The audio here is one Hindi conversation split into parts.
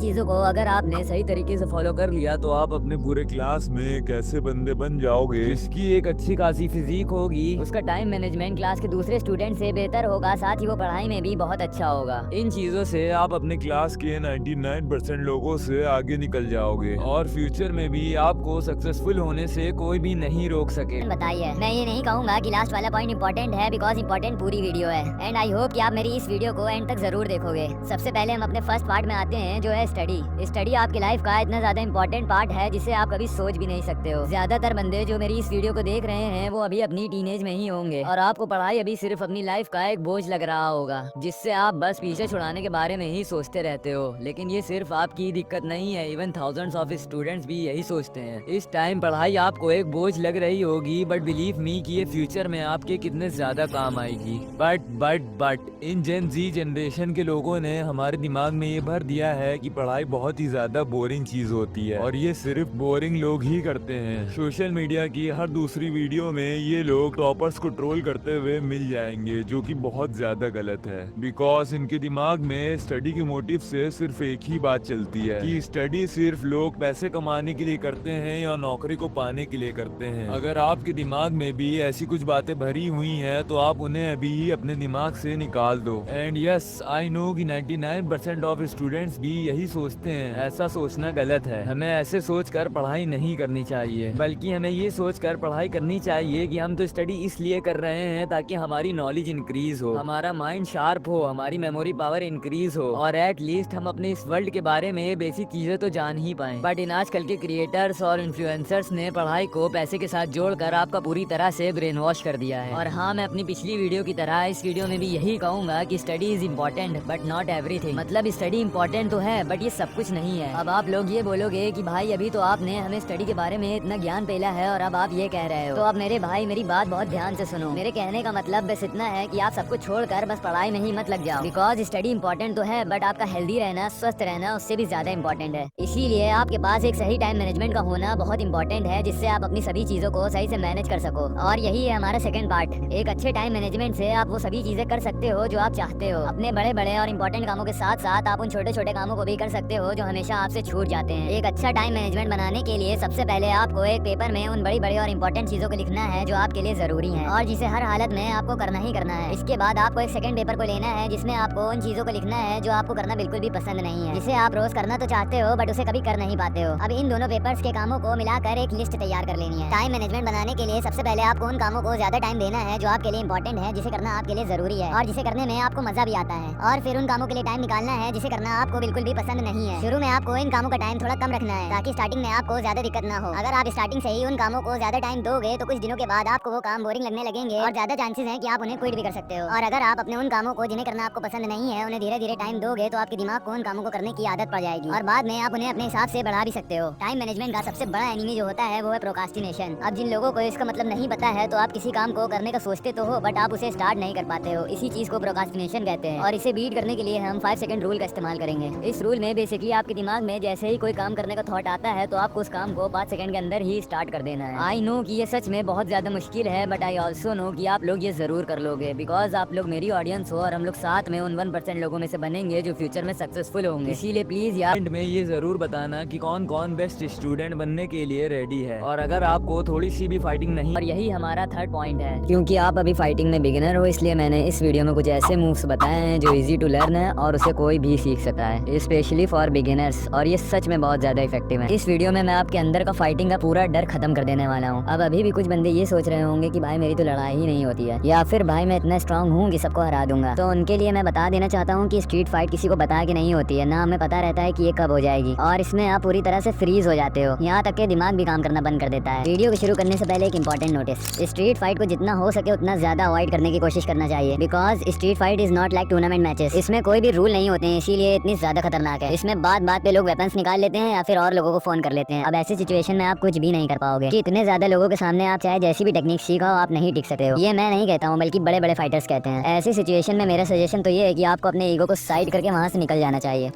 चीजों को अगर आपने सही तरीके से फॉलो कर लिया तो आप अपने पूरे क्लास में कैसे बंदे बन जाओगे, जिसकी एक अच्छी खासी फिजिक होगी, उसका टाइम मैनेजमेंट क्लास के दूसरे स्टूडेंट से बेहतर होगा, साथ ही वो पढ़ाई में भी बहुत अच्छा होगा। इन चीजों से आप अपने क्लास के 99% लोगों से आगे निकल जाओगे और फ्यूचर में भी आपको सक्सेसफुल होने से कोई भी नहीं रोक सके। बताइए, मैं ये नहीं कहूंगा कि लास्ट वाला पॉइंट इंपॉर्टेंट है, बिकॉज इंपॉर्टेंट पूरी वीडियो है एंड आई होप कि आप मेरी इस वीडियो को एंड तक जरूर देखोगे। सबसे पहले हम अपने फर्स्ट पार्ट में आते हैं, जो है स्टडी। स्टडी आपकी लाइफ का इतना ज्यादा इंपॉर्टेंट पार्ट है जिसे आप कभी सोच भी नहीं सकते हो। ज्यादातर बंदे जो मेरी इस वीडियो को देख रहे हैं वो अभी अपनी टीनेज में ही होंगे और आपको पढ़ाई अभी सिर्फ अपनी लाइफ का एक बोझ लग रहा होगा, जिससे आप बस पीछे छुड़ाने के बारे में ही सोचते रहते हो। लेकिन ये सिर्फ आपकी दिक्कत नहीं है, इवन थाउजेंड्स ऑफ स्टूडेंट्स भी यही सोचते हैं। इस टाइम पढ़ाई आपको एक बोझ लग रही होगी, बट बिलीव मी कि ये फ्यूचर में आपके कितने ज्यादा काम आएगी। But in gen ji generation के लोगों ने हमारे दिमाग में ये भर दिया है कि पढ़ाई बहुत ही ज्यादा बोरिंग चीज होती है और ये सिर्फ बोरिंग लोग ही करते हैं। सोशल मीडिया की हर दूसरी वीडियो में ये लोग टॉपर्स को ट्रोल करते हुए मिल जाएंगे, जो कि बहुत ज्यादा गलत है, बिकॉज इनके दिमाग में स्टडी के मोटिव से सिर्फ एक ही बात चलती है कि स्टडी सिर्फ लोग पैसे कमाने के लिए करते हैं या नौकरी को पाने के लिए करते हैं। अगर आपके दिमाग में भी ऐसी कुछ बातें भरी हुई हैं तो आप उन्हें अभी ही अपने दिमाग से निकाल दो। एंड यस, आई नो कि 99% ऑफ स्टूडेंट्स भी यही सोचते हैं। ऐसा सोचना गलत है। हमें ऐसे सोचकर पढ़ाई नहीं करनी चाहिए, बल्कि हमें ये सोचकर पढ़ाई करनी चाहिए कि हम तो स्टडी इसलिए कर रहे हैं ताकि हमारी नॉलेज इंक्रीज हो, हमारा माइंड शार्प हो, हमारी मेमोरी पावर इंक्रीज हो और एट लीस्ट हम अपने इस वर्ल्ड के बारे में बेसिक चीजें तो जान ही पाए। बट इन आजकल के क्रिएटर्स और इन्फ्लुएंसर्स ने पढ़ाई को पैसे के साथ जोड़कर आपका पूरी तरह से ब्रेन वॉश कर दिया है। और हाँ, मैं अपनी पिछली वीडियो की तरह इस वीडियो में भी यही कहूंगा कि study is important but not everything. मतलब स्टडी इम्पोर्टेंट तो है बट ये सब कुछ नहीं है। अब आप लोग ये बोलोगे कि भाई अभी तो आपने हमें स्टडी के बारे में इतना ज्ञान पेला है और अब आप ये कह रहे हो, तो अब मेरे भाई मेरी बात बहुत ध्यान से सुनो। मेरे कहने का मतलब बस इतना है कि आप सब कुछ छोड़कर बस पढ़ाई में ही मत लग जाओ, बिकॉज स्टडी इम्पोर्टेंट तो है बट आपका हेल्दी रहना, स्वस्थ रहना उससे भी ज्यादा इम्पोर्टेंट है। इसीलिए आपके पास एक सही टाइम मैनेजमेंट का होना बहुत इंपॉर्टेंट है, जिससे आप अपनी सभी चीजों को सही से मैनेज कर सको। और यही है हमारा सेकंड पार्ट। एक अच्छे टाइम मैनेजमेंट से आप वो सभी चीजें कर सकते हो जो आप चाहते हो। अपने बड़े बड़े और इम्पोर्टेंट कामों के साथ साथ आप उन छोटे छोटे कामों को भी कर सकते हो जो हमेशा आपसे छूट जाते हैं। एक अच्छा टाइम मैनेजमेंट बनाने के लिए सबसे पहले आपको एक पेपर में उन बड़ी बड़ी और इम्पोर्टेंट चीजों को लिखना है जो आपके लिए जरूरी है और जिसे हर हालत में आपको करना ही करना है। इसके बाद आपको एक सेकंड पेपर को लेना है जिसमें आपको उन चीजों को लिखना है जो आपको करना बिल्कुल भी पसंद नहीं है, जिसे आप रोज करना तो चाहते हो बट उसे कभी कर नहीं पाते हो। अब इन दोनों पेपर्स के कामों को मिलाकर एक लिस्ट तैयार कर लेनी है। टाइम मैनेजमेंट बनाने के लिए सबसे पहले आपको उन कामों को ज्यादा टाइम देना है जो आपके लिए इंपॉर्टेंट है, जिसे करना आपके लिए जरूरी है और जिसे करने में आपको मजा भी आता है। और फिर उन कामों के लिए टाइम निकालना है जिसे करना आपको बिल्कुल भी पसंद नहीं है। शुरू में आपको इन कामों का टाइम थोड़ा कम रखना है ताकि स्टार्टिंग में आपको ज्यादा दिक्कत ना हो। अगर आप स्टार्टिंग से ही उन कामों को ज्यादा टाइम दोगे तो कुछ दिनों के बाद आपको वो काम बोरिंग लगने लगेंगे और ज्यादा चांसेस हैं कि आप उन्हें क्विट भी कर सकते हो। और अगर आप अपने उन कामों को जिन्हें करना आपको पसंद नहीं है उन्हें धीरे धीरे टाइम दोगे तो आपके दिमाग को उन कामों को करने की आदत पड़ जाएगी और बाद में आप उन्हें अपने हिसाब से बढ़ा भी सकते हो। टाइम मैनेजमेंट का सबसे बड़ा एनिमी जो होता है वो है प्रोक्रास्टिनेशन। अब जिन लोगों को इसका मतलब नहीं पता है तो आप किसी काम को करने का सोचते तो हो बट आप उसे स्टार्ट नहीं कर पाते हो। इसी चीज को प्रोक्रास्टिनेशन कहते हैं और इसे बीट करने के लिए हम 5 सेकंड रूल का इस्तेमाल करेंगे। इस रूल में बेसिकली आपके दिमाग में जैसे ही कोई काम करने का थॉट आता है तो आपको उस काम को 5 सेकंड के अंदर ही स्टार्ट कर देना है। आई नो कि ये सच में बहुत ज्यादा मुश्किल है बट आई ऑल्सो नो कि आप लोग ये जरूर कर लोगे, बिकॉज आप लोग मेरी ऑडियंस हो और हम लोग साथ में उन 1% लोगों में से बनेंगे जो फ्यूचर में सक्सेसफुल होंगे। इसीलिए प्लीज यार में ये जरूर बताना कि कौन कौन बेस्ट स्टूडेंट बनने के लिए रेडी है और अगर आपको थोड़ी सी भी फाइटिंग नहीं। और यही हमारा थर्ड पॉइंट है, क्योंकि आप अभी फाइटिंग में बिगिनर हो इसलिए मैंने इस वीडियो में कुछ ऐसे मूव्स बताए हैं जो इजी टू लर्न है और उसे कोई भी सीख सकता है, स्पेशली फॉर बिगिनर्स। और ये सच में बहुत ज्यादा इफेक्टिव है। इस वीडियो में मैं आपके अंदर का फाइटिंग का पूरा डर खत्म कर देने वाला हूँ। अब अभी भी कुछ बंदे ये सोच रहे होंगे कि भाई मेरी तो लड़ाई ही नहीं होती है या फिर भाई मैं इतना स्ट्रांग हूँ कि सबको हरा दूंगा, तो उनके लिए मैं बता देना चाहता हूँ कि स्ट्रीट फाइट किसी को बता के नहीं होती है, ना हमें पता रहता है कि ये कब हो जाएगी और इसमें आप पूरी तरह से फ्रीज हो जाते हो, यहाँ तक के दिमाग भी काम करना बंद कर देता है। वीडियो को शुरू करने से पहले एक इंपॉर्टेंट नोटिस, स्ट्रीट फाइट को जितना हो सके उतना ज्यादा अवॉइड करने की कोशिश करना चाहिए, because street fight is not like tournament matches. इसमें कोई भी रूल नहीं होते हैं, इसीलिए इतनी ज्यादा खतरनाक है। इसमें बात बात पे लोग वेपन्स निकाल लेते हैं या फिर और लोगों को फोन कर लेते हैं। अब ऐसी सिचुएशन में आप कुछ भी नहीं कर पाओगे कि इतने ज्यादा लोगों के सामने आप चाहे जैसी भी टेक्निक सीखो आप नहीं टिक सकते हो। ये मैं नहीं कहता हूँ बल्कि बड़े बड़े फाइटर्स कहते हैं। ऐसी सिचुएशन में मेरा सजेशन तो ये है कि आपको अपने ईगो को साइड करके वहाँ से निकल जाना चाहिए।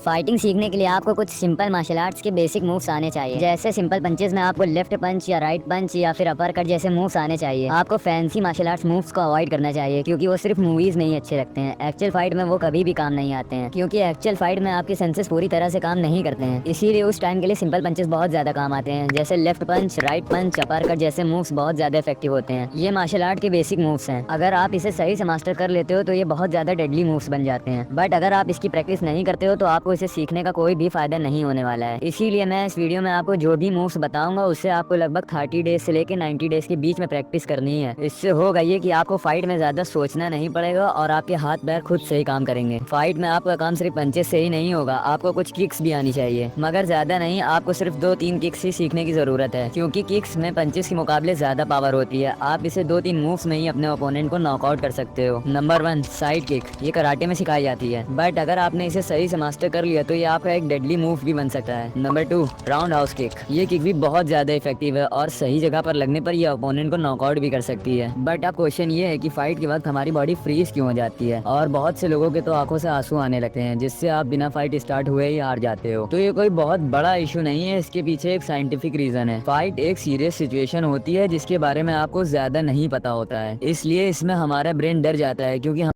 फाइटिंग सीखने के लिए आपको कुछ सिंपल मार्शल आर्ट्स के बेसिक मूव्स आने चाहिए। जैसे सिंपल पंचेस में आपको लेफ्ट पंच या राइट पंच या फिर अपर कट जैसे मूव्स आने चाहिए। आपको फैंसी मार्शल आर्ट्स मूव्स को अवॉइड करना चाहिए क्योंकि वो सिर्फ मूवीज में ही अच्छे लगते हैं। एक्चुअल फाइट में वो कभी भी काम नहीं आते हैं क्योंकि एक्चुअल फाइट में आपके सेंसेस पूरी तरह से काम नहीं करते हैं। इसीलिए उस टाइम के लिए सिंपल पंचेस बहुत ज्यादा काम आते हैं। जैसे लेफ्ट पंच, राइट पंच, अपर कट जैसे मूव्स बहुत ज्यादा इफेक्टिव होते हैं। ये मार्शल आर्ट के बेसिक मूव्स हैं। अगर आप इसे सही से मास्टर कर लेते हो तो ये बहुत ज्यादा डेडली मूव्स बन जाते हैं। बट अगर आप इसकी प्रैक्टिस नहीं करते हो तो आपको इसे सीखने का कोई भी फायदा नहीं होने वाला है। इसीलिए मैं इस वीडियो में आपको जो भी मूव्स बताऊंगा उससे आपको लगभग 30 डेज से लेकर 90 डेज के बीच में प्रैक्टिस करनी है। इससे होगा ये कि आपको फाइट में ज्यादा सोचना नहीं पड़ेगा और आपके हाथ पैर खुद से ही काम करेंगे। फाइट में आपका काम सिर्फ पंचेस से ही नहीं होगा, आपको कुछ किक्स भी आनी चाहिए, मगर ज्यादा नहीं। आपको सिर्फ 2-3 किक्स ही सीखने की जरूरत है क्योंकि किक्स में पंचेस के मुकाबले ज्यादा पावर होती है। आप इसे 2-3 मूव्स में ही अपने ओपोनेंट को नॉकआउट कर सकते हो। Number 1, side kick. ये कराटे में सिखाई जाती है, बट अगर आपने इसे सही से मास्टर कर लिया तो ये आपका एक डेडली मूव भी बन सकता है। Number 2, round house kick. ये किक भी बहुत ज्यादा इफेक्टिव है और सही जगह पर लगने पर ये ओपोनेंट को नॉकआउट भी कर सकती है। बट अब क्वेश्चन ये है कि फाइट के वक्त हमारी बॉडी फ्रीज क्यों हो जाती है और बहुत से लोगों के तो आंखों से आंसू आने लगते हैं जिससे आप बिना फाइट स्टार्ट हुए ही हार जाते हो। तो ये कोई बहुत बड़ा इशू नहीं है, इसके पीछे एक साइंटिफिक रीजन है। फाइट एक सीरियस सिचुएशन होती है जिसके बारे में आपको ज्यादा नहीं पता होता है, इसलिए इसमें हमारा ब्रेन डर जाता है क्योंकि